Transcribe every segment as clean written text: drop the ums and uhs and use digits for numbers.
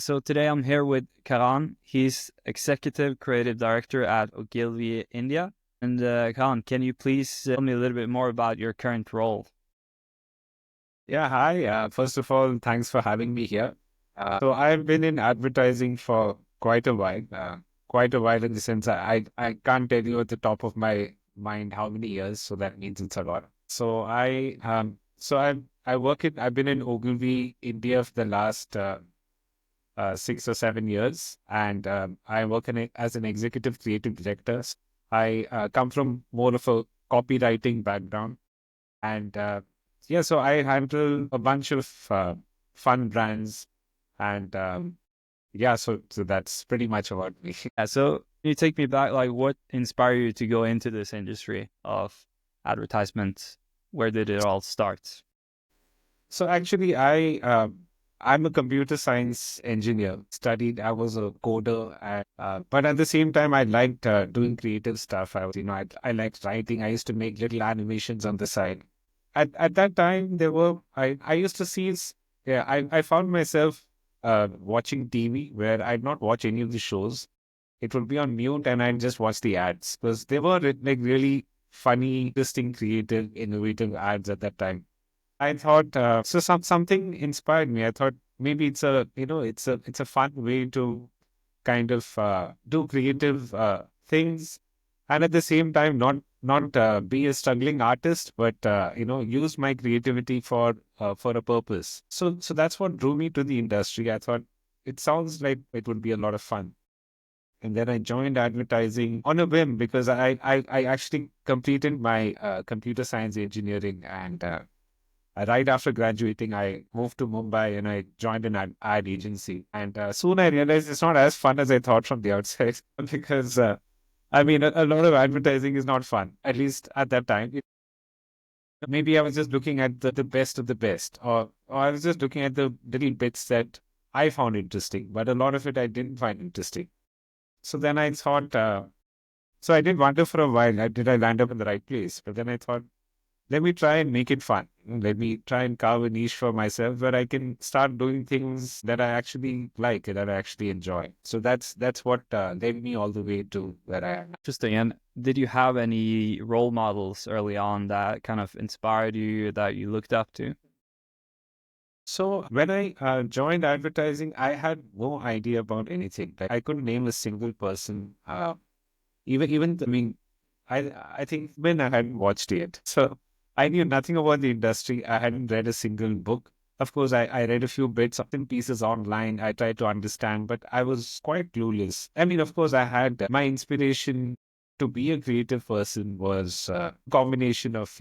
So today I'm here with Karan. He's Executive Creative Director at Ogilvy India. And Karan, can you please tell me a little bit more about your current role? Yeah, hi. First of all, thanks for having me here. So I've been in advertising for quite a while in the sense I can't tell you at the top of my mind how many years, so that means it's a lot. I've been in Ogilvy India for the last 6 or 7 years, and I work in it as an executive creative director. I come from more of a copywriting background. And yeah, so I handle a bunch of fun brands. And yeah, so that's pretty much about me. Yeah, so can you take me back, like what inspired you to go into this industry of advertisement? Where did it all start? So actually, I'm a computer science engineer. I was a coder, but at the same time, I liked doing creative stuff. I liked writing. I used to make little animations on the side. At that time, I used to yeah, I found myself watching TV where I'd not watch any of the shows. It would be on mute, and I'd just watch the ads because they were like really funny, interesting, creative, innovative ads at that time. I thought something inspired me. I thought maybe it's a fun way to kind of do creative things, and at the same time not be a struggling artist, but use my creativity for a purpose. So that's what drew me to the industry. I thought it sounds like it would be a lot of fun. And then I joined advertising on a whim because I actually completed my computer science engineering, and right after graduating, I moved to Mumbai and I joined an ad agency. And soon I realized it's not as fun as I thought from the outside because, I mean, a lot of advertising is not fun, at least at that time. Maybe I was just looking at the best of the best, or I was just looking at the little bits that I found interesting, but a lot of it I didn't find interesting. So then I thought, so I did wonder for a while, did I land up in the right place? But then I thought, let me try and make it fun. Let me try and carve a niche for myself where I can start doing things that I actually like and that I actually enjoy. So that's what led me all the way to where I am. Interesting. And did you have any role models early on that kind of inspired you, that you looked up to? So when I joined advertising, I had no idea about anything. Like I couldn't name a single person. I mean, I think when I hadn't watched it, so I knew nothing about the industry. I hadn't read a single book. Of course, I read a few bits and pieces online. I tried to understand, but I was quite clueless. I mean, of course, I had my inspiration to be a creative person was a combination of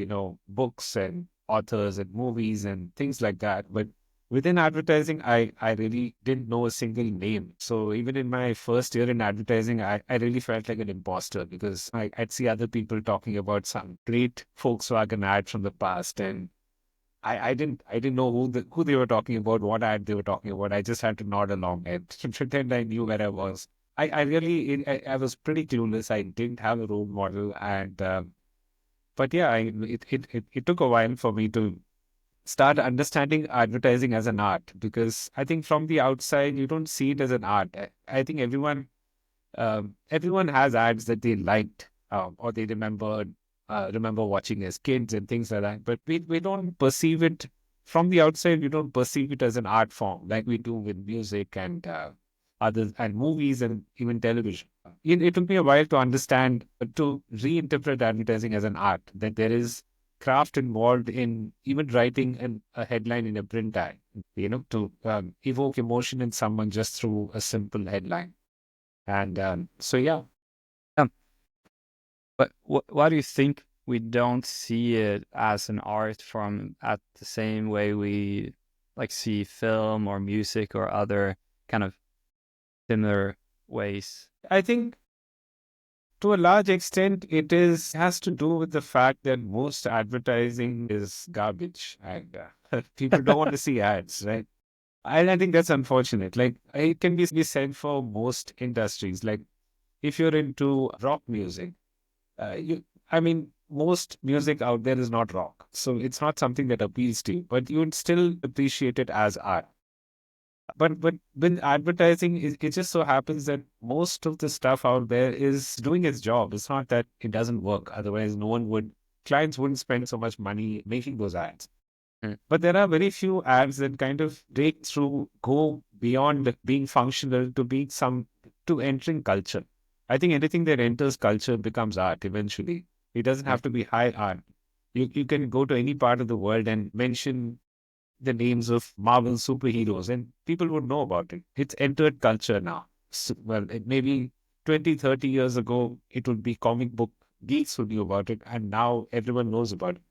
books and authors and movies and things like that. But within advertising, I really didn't know a single name. So even in my first year in advertising, I really felt like an imposter because I'd see other people talking about some great Volkswagen ad from the past. And I didn't know who they were talking about, what ad they were talking about. I just had to nod along and pretend I knew where I was. I was pretty clueless. I didn't have a role model. And but yeah, it took a while for me to start understanding advertising as an art, because I think from the outside you don't see it as an art. I think everyone has ads that they liked, or they remember watching as kids and things like that. But we don't perceive it from the outside. We don't perceive it as an art form like we do with music and others and movies and even television. It took me a while to understand, to reinterpret advertising as an art, that there is craft involved in even writing a headline in a print ad, to evoke emotion in someone just through a simple headline. And so, yeah. Um, but why do you think we don't see it as an art form at the same way we like see film or music or other kind of similar ways? I think to a large extent, has to do with the fact that most advertising is garbage, and people don't want to see ads, right? And I think that's unfortunate. Like it can be said for most industries. Like if you're into rock music, I mean, most music out there is not rock, so it's not something that appeals to you, but you would still appreciate it as art. But with advertising, it just so happens that most of the stuff out there is doing its job. It's not that it doesn't work. Otherwise, clients wouldn't spend so much money making those ads. Mm. But there are very few ads that kind of break through, go beyond being functional to being to entering culture. I think anything that enters culture becomes art eventually. It doesn't Yeah. have to be high art. You can go to any part of the world and mention the names of Marvel superheroes, and people would know about it. It's entered culture now. Well, maybe 20, 30 years ago, it would be comic book geeks who knew about it, and now everyone knows about it.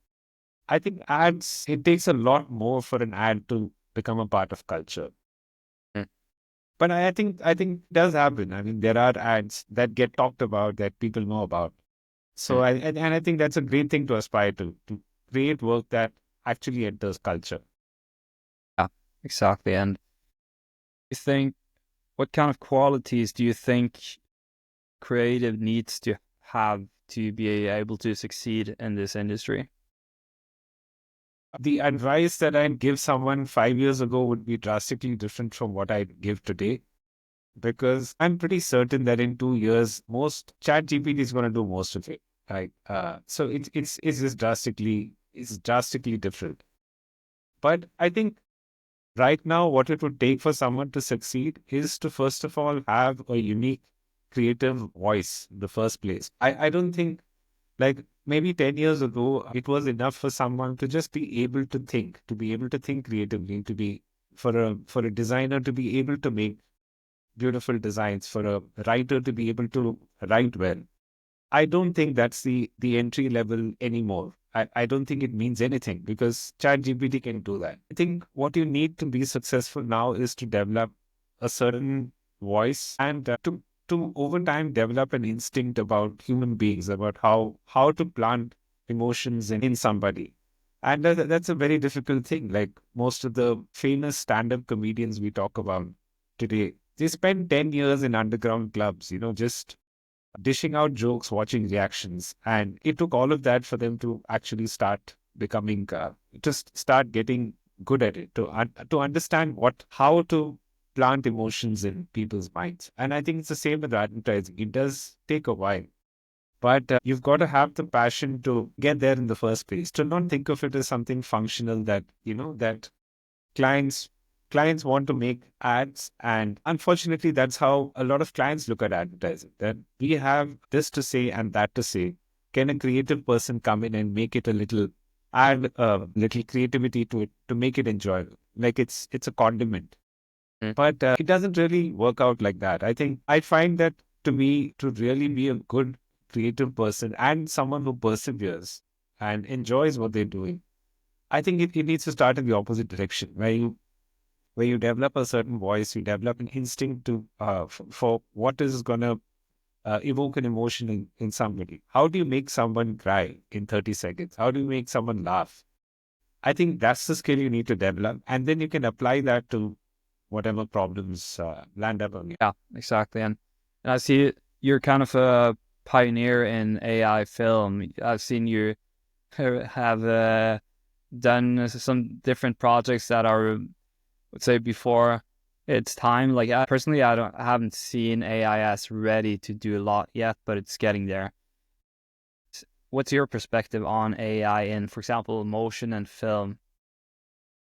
I think ads, it takes a lot more for an ad to become a part of culture. Mm. But I think it does happen. I mean, there are ads that get talked about that people know about. So Mm. and I think that's a great thing to aspire to create work that actually enters culture. Yeah, exactly. And you think, what kind of qualities do you think creative needs to have to be able to succeed in this industry? The advice that I'd give someone 5 years ago would be drastically different from what I'd give today, because I'm pretty certain that in 2 years, most Chat GPT is going to do most of it. Right. So it's just drastically different. But I think right now, what it would take for someone to succeed is to first of all have a unique creative voice in the first place. I don't think, like, maybe 10 years ago, it was enough for someone to just be able to be able to think creatively, for a designer to be able to make beautiful designs, for a writer to be able to write well. I don't think that's the entry level anymore. I don't think it means anything because ChatGPT can do that. I think what you need to be successful now is to develop a certain voice and to over time develop an instinct about human beings, about how to plant emotions in somebody. And that's a very difficult thing. Like most of the famous stand-up comedians we talk about today, they spend 10 years in underground clubs, just dishing out jokes, watching reactions. And it took all of that for them to actually start becoming, just start getting good at it, to understand how to plant emotions in people's minds. And I think it's the same with advertising. It does take a while, but you've got to have the passion to get there in the first place, to not think of it as something functional that clients clients want to make ads, and unfortunately that's how a lot of clients look at advertising, that we have this to say and that to say. Can a creative person come in and make it a little, add a little creativity to it to make it enjoyable, like it's a condiment? Mm. But it doesn't really work out like that. I think I find that to really be a good creative person and someone who perseveres and enjoys what they're doing, I think it needs to start in the opposite direction, where you develop a certain voice, you develop an instinct for what is going to evoke an emotion in somebody. How do you make someone cry in 30 seconds? How do you make someone laugh? I think that's the skill you need to develop. And then you can apply that to whatever problems land up on you. Yeah, exactly. And I see you're kind of a pioneer in AI film. I've seen you have done some different projects that are, let's say, before its time. Like personally, I haven't seen AI as ready to do a lot yet, but it's getting there. What's your perspective on AI in, for example, motion and film?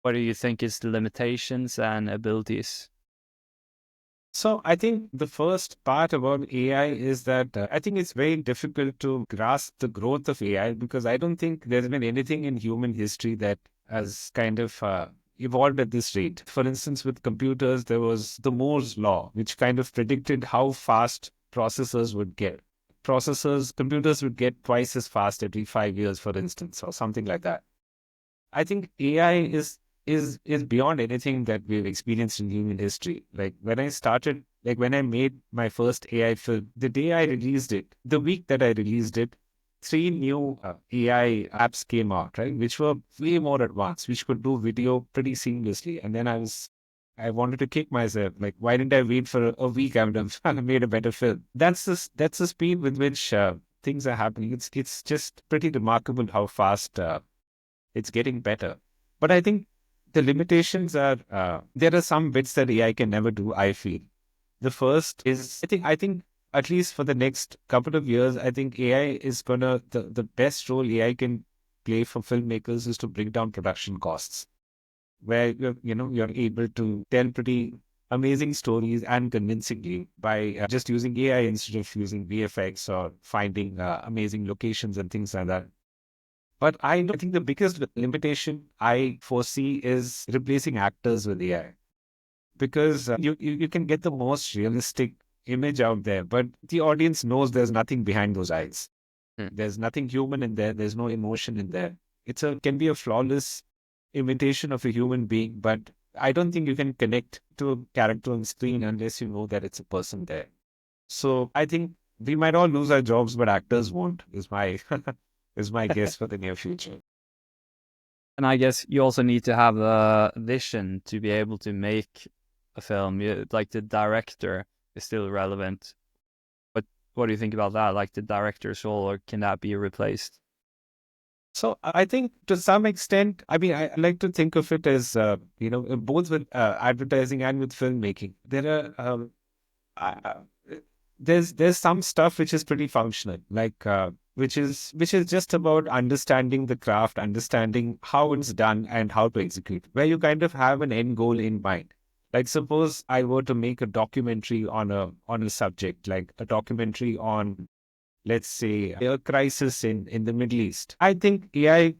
What do you think is the limitations and abilities? So I think the first part about AI is that I think it's very difficult to grasp the growth of AI, because I don't think there's been anything in human history that has kind of evolved at this rate. For instance, with computers, there was the Moore's law, which kind of predicted how fast processors would get. Computers would get twice as fast every 5 years, for instance, or something like that. I think AI is beyond anything that we've experienced in human history. Like when I made my first AI film, the day I released it, the week that I released it, three new AI apps came out, right, which were way more advanced, which could do video pretty seamlessly. And then I wanted to kick myself. Like, why didn't I wait for a week? I would have made a better film. That's the speed with which things are happening. It's just pretty remarkable how fast it's getting better. But I think the limitations are there are some bits that AI can never do, I feel. The first is I think at least for the next couple of years, I think AI is gonna the best role AI can play for filmmakers is to bring down production costs, where you're able to tell pretty amazing stories and convincingly by just using AI instead of using VFX or finding amazing locations and things like that. But I don't think the biggest limitation I foresee is replacing actors with AI, because you can get the most realistic image out there, but the audience knows there's nothing behind those eyes. Mm. There's nothing human in there. There's no emotion in there. Can be a flawless imitation of a human being, but I don't think you can connect to a character on screen unless you know that it's a person there. So I think we might all lose our jobs, but actors won't. Is my is my guess for the near future. And I guess you also need to have a vision to be able to make a film. Like the director is still relevant. What do you think about that? Like the director's role, or can that be replaced? So I think to some extent, I mean, I like to think of it as both with advertising and with filmmaking. Uh, there's some stuff which is pretty functional, like which is just about understanding the craft, understanding how it's done and how to execute, where you kind of have an end goal in mind. Like suppose I were to make a documentary on a subject, like a documentary on, let's say, a crisis in the Middle East. I think AI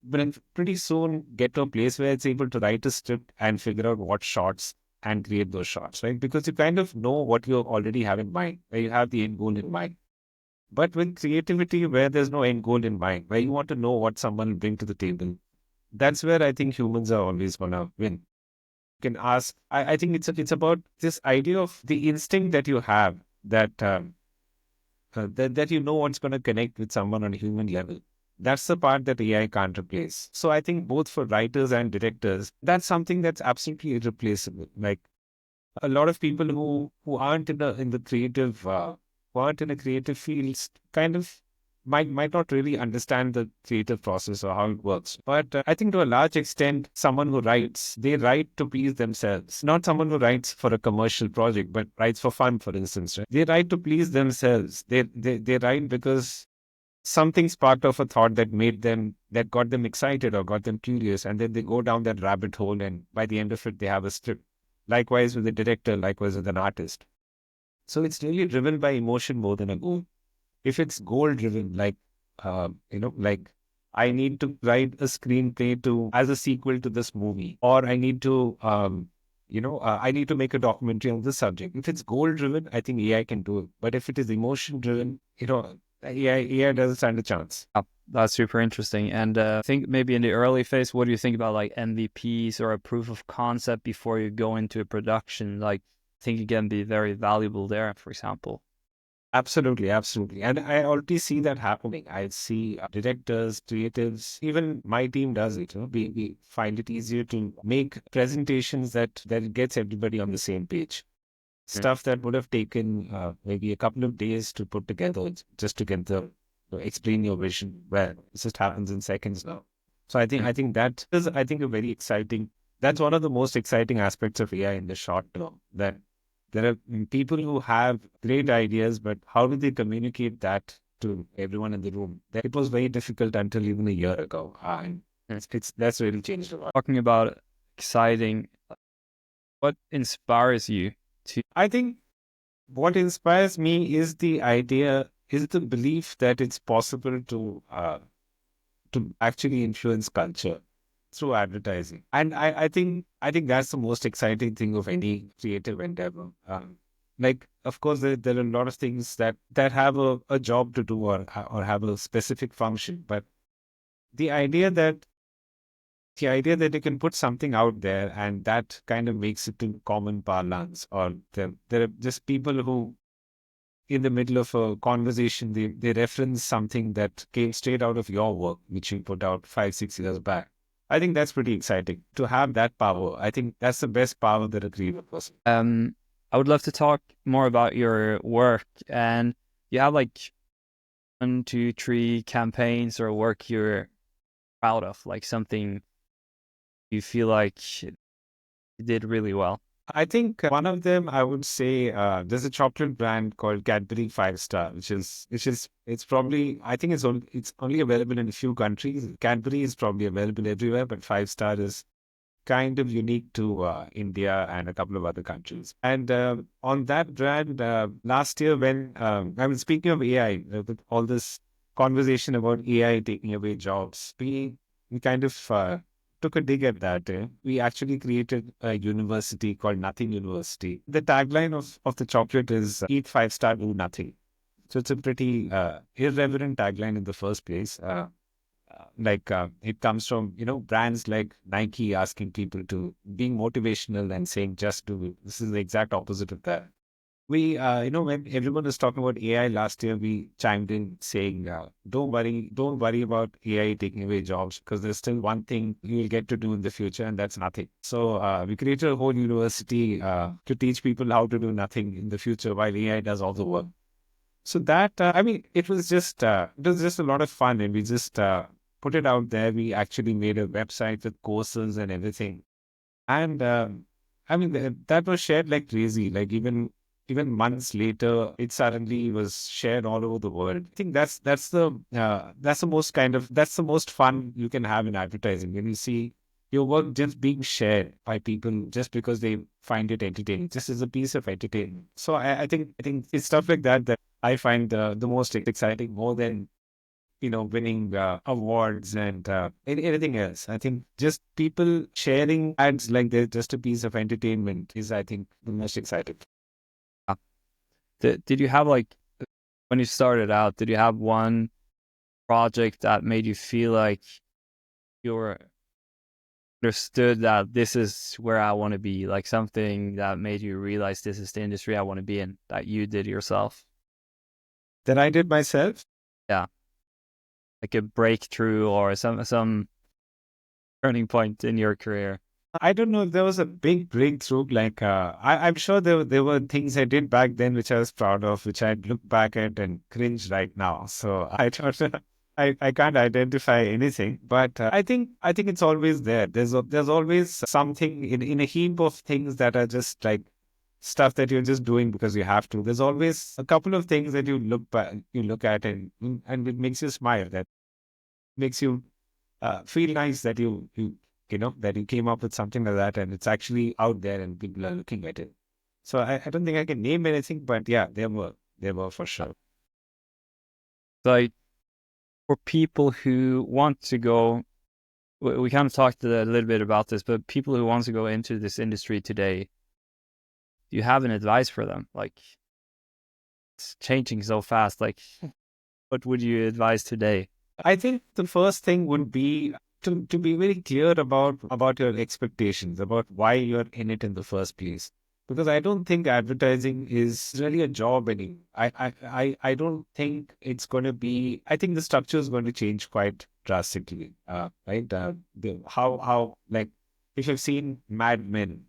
will pretty soon get to a place where it's able to write a script and figure out what shots and create those shots, right? Because you kind of know what you already have in mind, where you have the end goal in mind. But with creativity, where there's no end goal in mind, where you want to know what someone will bring to the table, that's where I think humans are always gonna win. You can ask. I think it's about this idea of the instinct that you have that you know what's going to connect with someone on a human level. That's the part that AI can't replace. So I think both for writers and directors, that's something that's absolutely irreplaceable. Like a lot of people who aren't in the creative who aren't in a creative fields kind of might not really understand the creative process or how it works. But I think to a large extent, someone who writes, they write to please themselves. Not someone who writes for a commercial project, but writes for fun, for instance. Right? They write to please themselves. They write because something sparked off a thought that got them excited or got them curious, and then they go down that rabbit hole, and by the end of it, they have a script. Likewise with the director, likewise with an artist. So it's really driven by emotion more than a goal. If it's goal driven, like I need to write a screenplay to as a sequel to this movie, or I need to I need to make a documentary on this subject. If it's goal driven, I think AI can do it. But if it is emotion driven, AI doesn't stand a chance. That's super interesting. And I think maybe in the early phase, what do you think about like MVPs or a proof of concept before you go into a production? Like, I think it can be very valuable there, for example. Absolutely, absolutely. And I already see that happening. I see directors, creatives, even my team does it. We find it easier to make presentations that it gets everybody on the same page. Mm. Stuff that would have taken maybe a couple of days to put together just to get the to explain your vision. Well, it just happens in seconds now. So Mm. I think that is a very exciting. That's one of the most exciting aspects of AI in the short term. That there are people who have great ideas, but how do they communicate that to everyone in the room? That it was very difficult until even a year ago. And Mm. it's that's really changed a lot. Talking about exciting, what inspires you to? I think what inspires me is the belief that it's possible to actually influence culture through advertising. And I think that's the most exciting thing of any creative endeavor. Like, of course, there are a lot of things that have a job to do or have a specific function, but the idea that the idea that you can put something out there and that kind of makes it in common parlance, or there are just people who in the middle of a conversation, they reference something that came straight out of your work, which you put out 5, 6 years back. I think that's pretty exciting to have that power. I think that's the best power that a creative person. I would love to talk more about your work. And you have like 1, 2, 3 campaigns or work you're proud of, like something you feel like you did really well? I think one of them, I would say, there's a chocolate brand called Cadbury Five Star, it's probably, I think it's only available in a few countries. Cadbury is probably available everywhere, but Five Star is kind of unique to India and a couple of other countries. And on that brand, last year when, I mean, speaking of AI, with all this conversation about AI taking away jobs, we kind of took a dig at that. We actually created a university called Nothing University. The tagline of the chocolate is Eat Five Star, Do Nothing. So it's a pretty irreverent tagline in the first place. It comes from, brands like Nike asking people to being motivational and saying just do it. This is the exact opposite of that. When everyone was talking about AI last year, we chimed in saying, don't worry about AI taking away jobs, because there's still one thing you'll get to do in the future, and that's nothing. So we created a whole university to teach people how to do nothing in the future while AI does all the work. So that, I mean, it was just a lot of fun, and we just put it out there. We actually made a website with courses and everything. And I mean, that was shared like crazy. Like even months later, it suddenly was shared all over the world. I think that's the most fun you can have in advertising, when you see your work just being shared by people just because they find it entertaining, just as a piece of entertainment. So I think it's stuff like that I find the most exciting, more than winning awards and anything else. I think just people sharing ads like they're just a piece of entertainment is, I think, the most exciting. Uh, did you have like, when you started out, did you have one project that made you feel like you were understood that this is where I want to be? Like something that made you realize this is the industry I want to be in, that you did yourself? That I did myself. Yeah, like a breakthrough or some turning point in your career. I don't know if there was a big breakthrough. Like I'm sure there were things I did back then which I was proud of, which I look back at and cringe right now. So I don't. I can't identify anything, but I think it's always there. There's always something in a heap of things that are just like stuff that you're just doing because you have to. There's always a couple of things that you look at, and it makes you smile. That makes you feel nice that that you came up with something like that, and it's actually out there and people are looking at it. So I don't think I can name anything, but yeah, there were for sure. Like for people who want to go, we kind of talked a little bit about this, but people who want to go into this industry today, do you have an advice for them? Like it's changing so fast. Like what would you advise today? I think the first thing would be to be very clear about your expectations, about why you're in it in the first place. Because I don't think advertising is really a job anymore. I don't think it's going to be. I think the structure is going to change quite drastically. Right? How like, if you've seen Mad Men,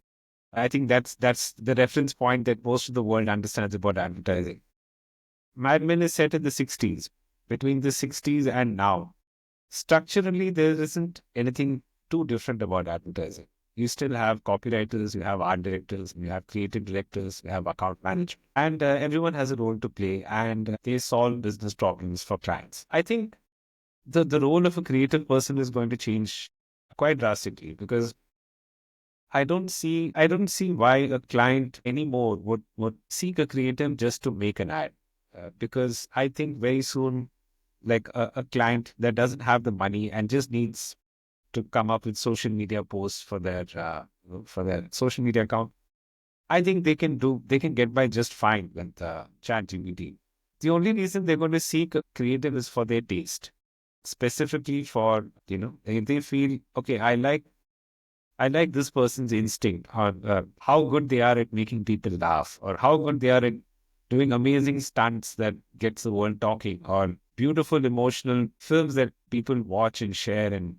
I think that's the reference point that most of the world understands about advertising. Mad Men is set in the 60s, between the 60s and now. Structurally, there isn't anything too different about advertising. You still have copywriters, you have art directors, you have creative directors, you have account management, and everyone has a role to play, and they solve business problems for clients. I think the role of a creative person is going to change quite drastically, because I don't see why a client anymore would seek a creative just to make an ad, because I think very soon, like a client that doesn't have the money and just needs to come up with social media posts for their social media account, I think they can get by just fine with ChatGPT. The only reason they're going to seek a creative is for their taste, specifically for if they feel, okay, I like this person's instinct, or how good they are at making people laugh, or how good they are at doing amazing stunts that gets the world talking, or beautiful emotional films that people watch and share, and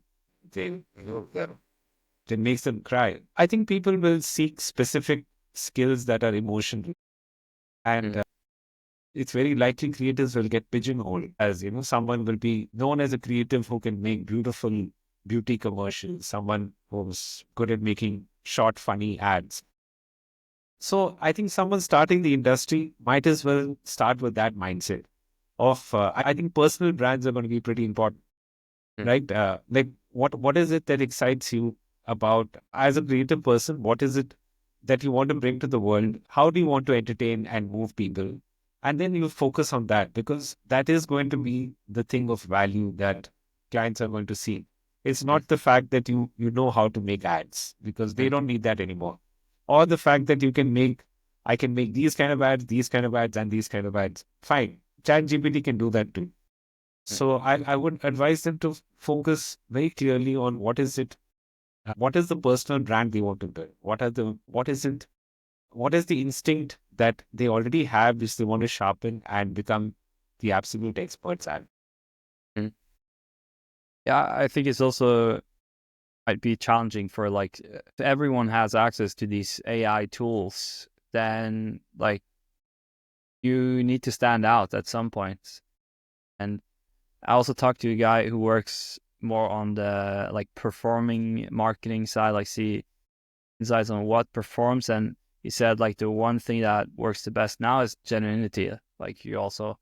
that makes them cry. I think people will seek specific skills that are emotional, and it's very likely creatives will get pigeonholed as someone will be known as a creative who can make beautiful beauty commercials, someone who's good at making short, funny ads. So I think someone starting the industry might as well start with that mindset of, I think personal brands are going to be pretty important, Mm. right? Like what is it that excites you about as a creative person? What is it that you want to bring to the world? How do you want to entertain and move people? And then you focus on that because that is going to be the thing of value that clients are going to see. It's Mm. not the fact that you know how to make ads because they Mm. don't need that anymore. Or the fact that I can make these kind of ads, these kind of ads, and these kind of ads. Fine. ChatGPT can do that too. Mm. So I would advise them to focus very clearly on what is the personal brand they want to build? What is the instinct that they already have which they want to sharpen and become the absolute experts at? Mm. Yeah, I think it's also might be challenging for like if everyone has access to these AI tools, then like you need to stand out at some point. And I also talked to a guy who works more on the like performing marketing side, like see insights on what performs. And he said like the one thing that works the best now is genuinity. Like you also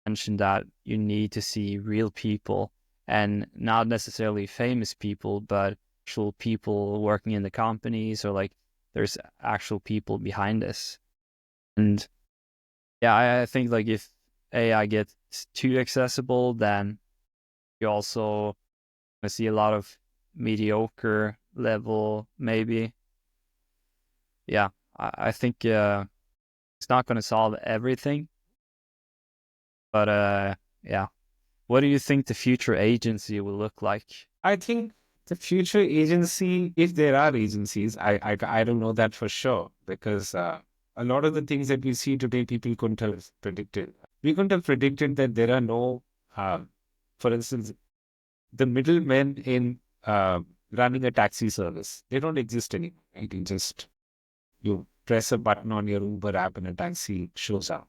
mentioned that you need to see real people and not necessarily famous people, but actual people working in the companies or like there's actual people behind this. And yeah, I think like if AI gets too accessible, then you also see a lot of mediocre level, maybe. Yeah, I think it's not going to solve everything, but yeah. What do you think the future agency will look like? I think the future agency, if there are agencies, I don't know that for sure because a lot of the things that we see today, people couldn't have predicted. We couldn't have predicted that there are no, uh, for instance, the middlemen in running a taxi service. They don't exist anymore. Right? You press a button on your Uber app and a taxi shows up.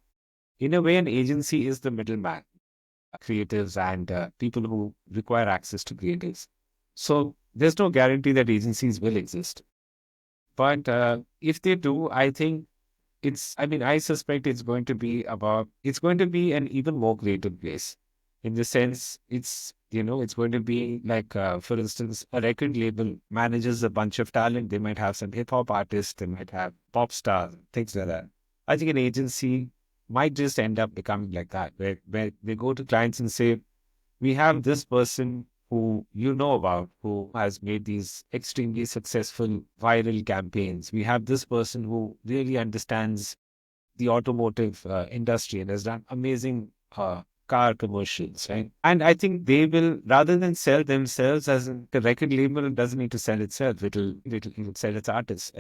In a way, an agency is the middleman, creatives and people who require access to creatives. So there's no guarantee that agencies will exist. But if they do, I think I suspect it's going to be an even more creative place in the sense it's going to be like, for instance, a record label manages a bunch of talent. They might have some hip hop artists, they might have pop stars, things like that. I think an agency might just end up becoming like that, where they go to clients and say, we have this person who you know about who has made these extremely successful viral campaigns. We have this person who really understands the automotive industry and has done amazing car commercials, right? And I think they will, rather than sell themselves as the record label doesn't need to sell itself, it'll sell its artists.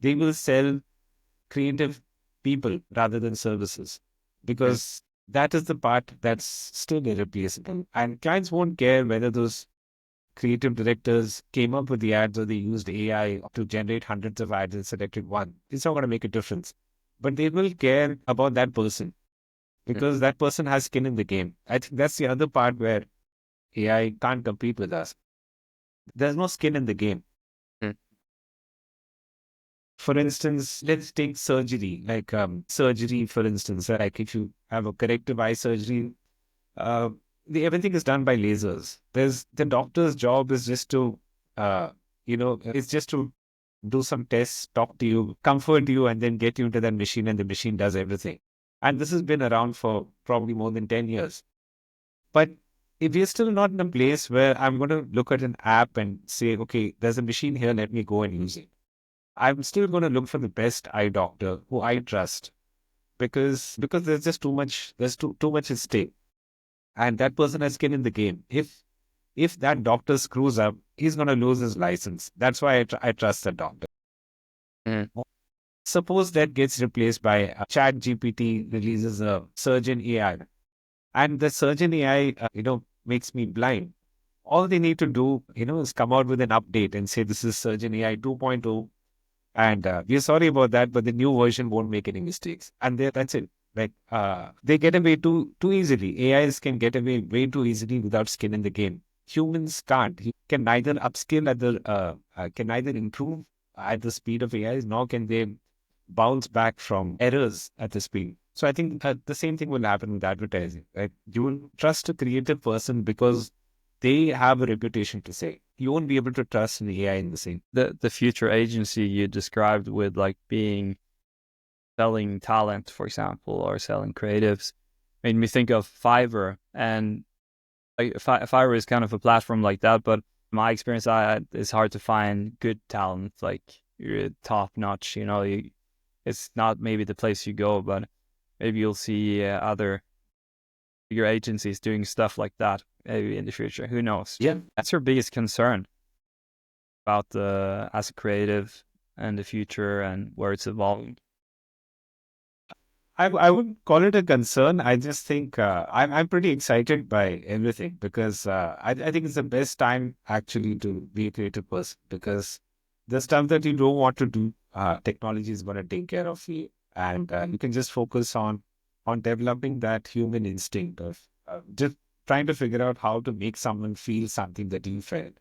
They will sell creative people rather than services Mm. because that is the part that's still irreplaceable. And clients won't care whether those creative directors came up with the ads or they used AI to generate hundreds of ads and selected one. It's not going to make a difference. But they will care about that person Mm. because that person has skin in the game. I think that's the other part where AI can't compete with us. There's no skin in the game. Mm. For instance, let's take surgery, like surgery, for instance, like if you have a corrective eye surgery, uh, everything is done by lasers. There's the doctor's job is just to, it's just to do some tests, talk to you, comfort you, and then get you into that machine, and the machine does everything. And this has been around for probably more than 10 years. But if we're still not in a place where I'm going to look at an app and say, okay, there's a machine here, let me go and use it. I'm still going to look for the best eye doctor who I trust because there's just too much at stake, and that person has skin in the game. If that doctor screws up, he's going to lose his license. That's why I trust that doctor. Mm. Suppose that gets replaced by Chat GPT releases a surgeon AI, and the surgeon AI, makes me blind. All they need to do, is come out with an update and say this is surgeon AI 2.0. And we're sorry about that, but the new version won't make any mistakes. And that's it. Like they get away too easily. AIs can get away way too easily without skin in the game. humans can't. You can neither upskill at can neither improve at the speed of AI, nor can they bounce back from errors at the speed. So I think the same thing will happen with advertising, right? You will trust a creative person because they have a reputation to say. You won't be able to trust an AI in the same. The future agency you described with like being selling talent, for example, or selling creatives, made me think of Fiverr. And like Fiverr is kind of a platform like that, but my experience, it's hard to find good talent, like you're top notch. It's not maybe the place you go, but maybe you'll see other bigger agencies doing stuff like that maybe in the future. Who knows? Yeah. That's your biggest concern about the as a creative and the future and where it's evolving. I wouldn't call it a concern. I just think I'm pretty excited by everything because I think it's the best time actually to be a creative person because the stuff that you don't want to do, technology is going to take care of you, and you can just focus on developing that human instinct of just trying to figure out how to make someone feel something that you felt,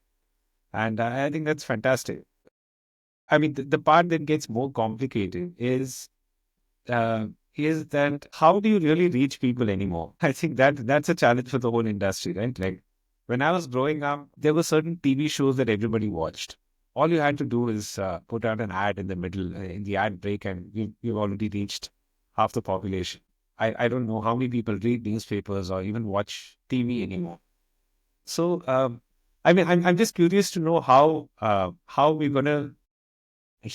and I think that's fantastic. I mean, the part that gets more complicated uh, is that how do you really reach people anymore? I think that's a challenge for the whole industry, right? Like when I was growing up, there were certain TV shows that everybody watched. All you had to do is put out an ad in the middle, in the ad break, and you've already reached half the population. I don't know how many people read newspapers or even watch TV anymore. So, I mean, I'm just curious to know how we're gonna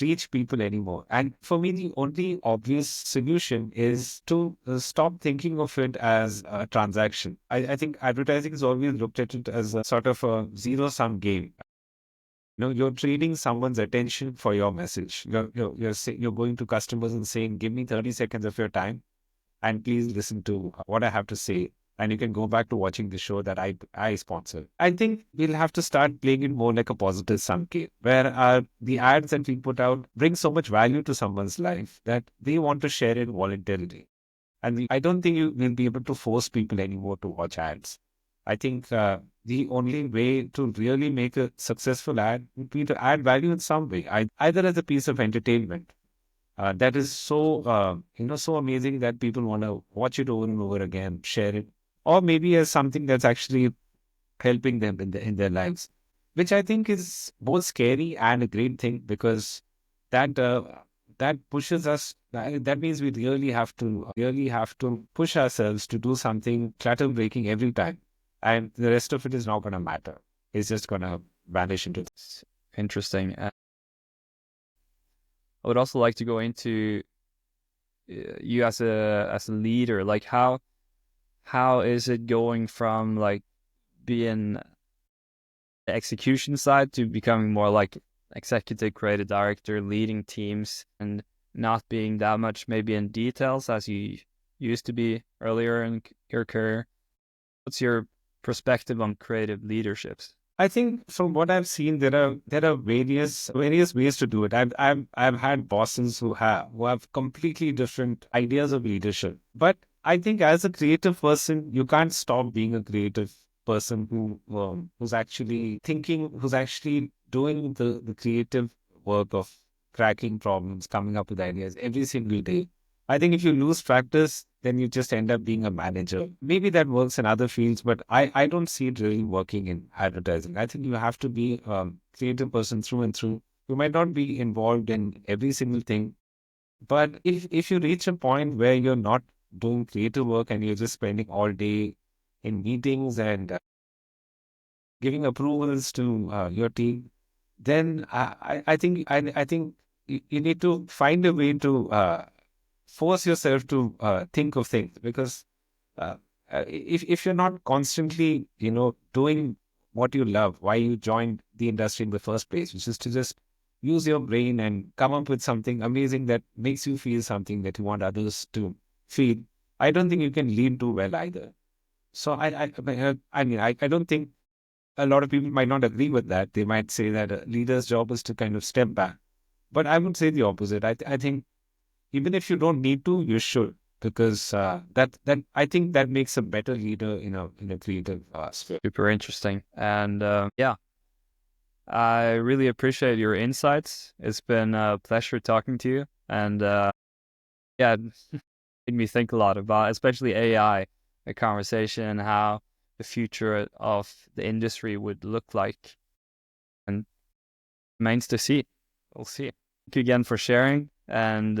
reach people anymore. And for me, the only obvious solution is to stop thinking of it as a transaction. I think advertising has always looked at it as a sort of a zero-sum game. You're trading someone's attention for your message. You're going to customers and saying, "Give me 30 seconds of your time, and please listen to what I have to say. And you can go back to watching the show that I sponsor." I think we'll have to start playing it more like a positive sum game, where the ads that we put out bring so much value to someone's life that they want to share it voluntarily. And I don't think you will be able to force people anymore to watch ads. I think the only way to really make a successful ad would be to add value in some way, either as a piece of entertainment that is so amazing that people want to watch it over and over again, share it, or maybe as something that's actually helping them in their lives, which I think is both scary and a great thing because that that pushes us. That means we really have to push ourselves to do something clutter breaking every time, and the rest of it is not going to matter. It's just going to vanish into. It's interesting. I would also like to go into you as a leader. Like how is it going from like being the execution side to becoming more like executive creative director, leading teams, and not being that much maybe in details as you used to be earlier in your career? What's your perspective on creative leaderships? I think from what I've seen, there are various ways to do it. I've had bosses who have completely different ideas of leadership. But I think as a creative person, you can't stop being a creative person who's actually thinking, who's actually doing the creative work of cracking problems, coming up with ideas every single day. I think if you lose practice, then you just end up being a manager. Maybe that works in other fields, but I don't see it really working in advertising. I think you have to be a creative person through and through. You might not be involved in every single thing, but if you reach a point where you're not doing creative work and you're just spending all day in meetings and giving approvals to your team, then I think you need to find a way to force yourself to think of things because if you're not constantly doing what you love, why you joined the industry in the first place, which is to just use your brain and come up with something amazing that makes you feel something that you want others to feel, I don't think you can lead too well either. So I don't think a lot of people might not agree with that. They might say that a leader's job is to kind of step back, but I would say the opposite. I think even if you don't need to, you should. because that I think that makes a better leader in a creative sphere. Super interesting. And yeah, I really appreciate your insights. It's been a pleasure talking to you. And yeah, it made me think a lot about, especially AI, a conversation, how the future of the industry would look like. And remains to see. We'll see. Thank you again for sharing. And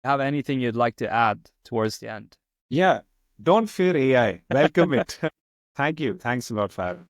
have anything you'd like to add towards the end? Yeah, don't fear AI. Welcome it. Thank you. Thanks a lot, Farah.